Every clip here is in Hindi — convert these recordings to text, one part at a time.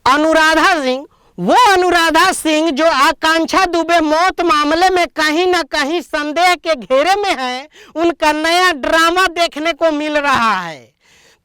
अनुराधा सिंह, वो अनुराधा सिंह जो आकांक्षा दुबे मौत मामले में कहीं ना कहीं संदेह के घेरे में है, उनका नया ड्रामा देखने को मिल रहा है।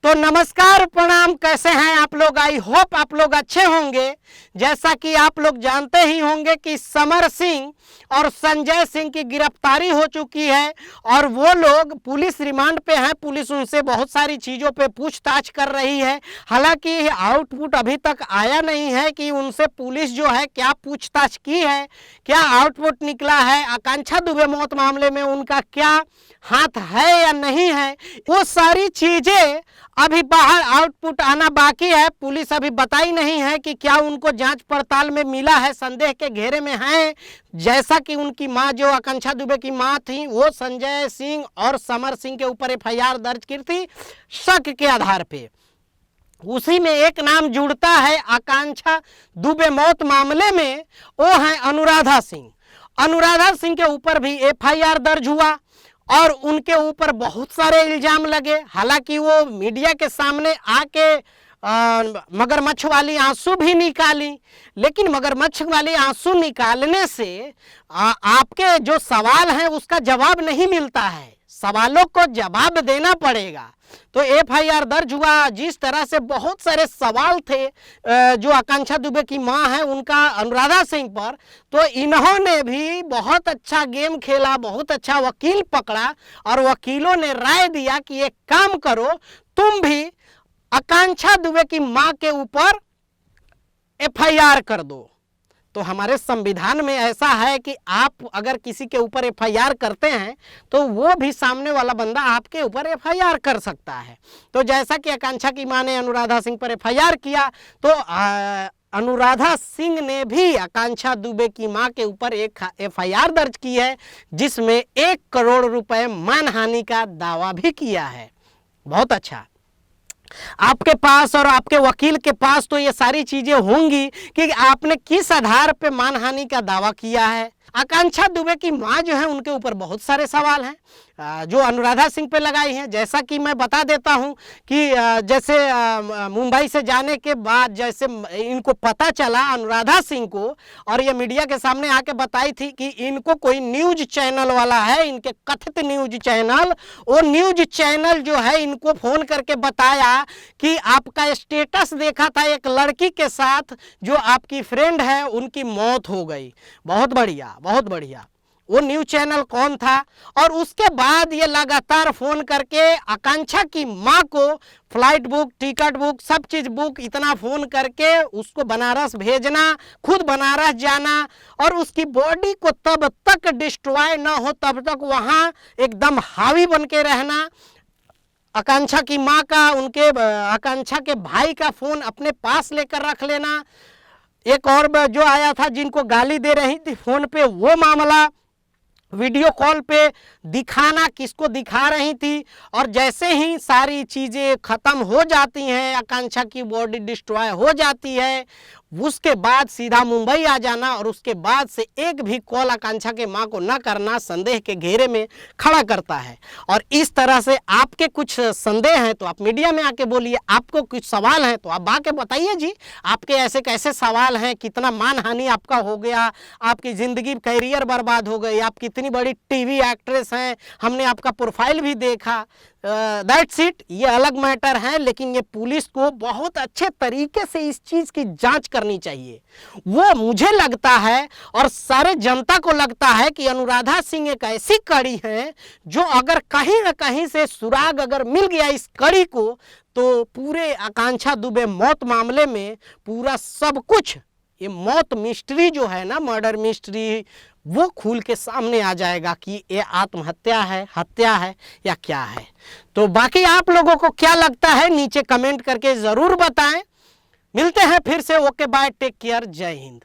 तो नमस्कार, प्रणाम, कैसे हैं आप लोग? आई होप आप लोग अच्छे होंगे। जैसा कि आप लोग जानते ही होंगे कि समर सिंह और संजय सिंह की गिरफ्तारी हो चुकी है और वो लोग पुलिस रिमांड पे हैं। पुलिस उनसे बहुत सारी चीज़ों पे पूछताछ कर रही है। हालांकि आउटपुट अभी तक आया नहीं है कि उनसे पुलिस जो है क्या पूछताछ की है, क्या आउटपुट निकला है, आकांक्षा दुबे मौत मामले में उनका क्या हाथ है या नहीं है, वो सारी चीज़ें अभी बाहर आउटपुट आना बाकी है। पुलिस अभी बताई नहीं है कि क्या उनको जांच पड़ताल में मिला है, संदेह के घेरे में है। जैसा कि उनकी मां, जो आकांक्षा दुबे की मां थी, वो संजय सिंह और समर सिंह के ऊपर एफआईआर दर्ज की थी शक के आधार पे। उसी में एक नाम जुड़ता है आकांक्षा दुबे मौत मामले में, वो है अनुराधा सिंह। अनुराधा सिंह के ऊपर भी एफआईआर दर्ज हुआ और उनके ऊपर बहुत सारे इल्जाम लगे। हालांकि वो मीडिया के सामने आके मगरमच्छ वाली आंसू भी निकाली, लेकिन मगरमच्छ वाली आंसू निकालने से आपके जो सवाल हैं उसका जवाब नहीं मिलता है। सवालों को जवाब देना पड़ेगा। तो एफआईआर दर्ज हुआ। जिस तरह से बहुत सारे सवाल थे जो आकांक्षा दुबे की मां है उनका अनुराधा सिंह पर, तो इन्होंने भी बहुत अच्छा गेम खेला, बहुत अच्छा वकील पकड़ा और वकीलों ने राय दिया कि एक काम करो, तुम भी आकांक्षा दुबे की मां के ऊपर एफआईआर कर दो। तो हमारे संविधान में ऐसा है कि आप अगर किसी के ऊपर एफआईआर करते हैं तो वो भी सामने वाला बंदा आपके ऊपर एफआईआर कर सकता है। तो जैसा कि आकांक्षा की मां ने अनुराधा सिंह पर एफआईआर किया, तो अनुराधा सिंह ने भी आकांक्षा दुबे की मां के ऊपर एक एफआईआर दर्ज की है, जिसमें 1 करोड़ रुपए मानहानि का दावा भी किया है। बहुत अच्छा। आपके पास और आपके वकील के पास तो ये सारी चीजें होंगी कि आपने किस आधार पे मानहानि का दावा किया है। आकांक्षा दुबे की मां जो है उनके ऊपर बहुत सारे सवाल हैं जो अनुराधा सिंह पे लगाई हैं। जैसा कि मैं बता देता हूं कि जैसे मुंबई से जाने के बाद जैसे इनको पता चला अनुराधा सिंह को, और ये मीडिया के सामने आके बताई थी कि इनको कोई न्यूज चैनल वाला है, इनके कथित न्यूज चैनल, वो न्यूज चैनल जो है इनको फ़ोन करके बताया कि आपका स्टेटस देखा था एक लड़की के साथ जो आपकी फ्रेंड है, उनकी मौत हो गई। बहुत बढ़िया, बहुत बढ़िया। वो न्यूज चैनल कौन था? और उसके बाद ये लगातार फोन करके आकांक्षा की मां को फ्लाइट बुक, टिकट बुक, सब चीज बुक, इतना फोन करके उसको बनारस भेजना, खुद बनारस जाना और उसकी बॉडी को तब तक डिस्ट्रॉय ना हो तब तक वहां एकदम हावी बन के रहना। आकांक्षा की मां का, उनके आकांक्षा के भाई का फोन अपने पास लेकर रख लेना। एक और जो आया था जिनको गाली दे रही थी फोन पे, वो मामला वीडियो कॉल पे दिखाना, किसको दिखा रही थी। और जैसे ही सारी चीज़ें ख़त्म हो जाती हैं, आकांक्षा की बॉडी डिस्ट्रॉय हो जाती है, उसके बाद सीधा मुंबई आ जाना और उसके बाद से एक भी कॉल आकांक्षा के मां को न करना संदेह के घेरे में खड़ा करता है। और इस तरह से आपके कुछ संदेह हैं तो आप मीडिया में आके बोलिए, आपको कुछ सवाल हैं तो आप आके बताइए जी, आपके ऐसे कैसे सवाल हैं, कितना मानहानि आपका हो गया, आपकी ज़िंदगी कैरियर बर्बाद हो गई, आप कितनी बड़ी टीवी एक्ट्रेस हैं, हमने आपका प्रोफाइल भी देखा। दैट्स इट, ये अलग मैटर है, लेकिन ये पुलिस को बहुत अच्छे तरीके से इस चीज़ की जांच करनी चाहिए। वो मुझे लगता है और सारे जनता को लगता है कि अनुराधा सिंह एक ऐसी कड़ी है जो अगर कहीं ना कहीं से सुराग अगर मिल गया इस कड़ी को, तो पूरे आकांक्षा दुबे मौत मामले में पूरा सब कुछ, ये मौत मिस्ट्री जो है ना, मर्डर मिस्ट्री, वो खुल के सामने आ जाएगा कि ये आत्महत्या है, हत्या है या क्या है। तो बाकी आप लोगों को क्या लगता है नीचे कमेंट करके ज़रूर बताएं। मिलते हैं फिर से। ओके, बाय, टेक केयर, जय हिंद।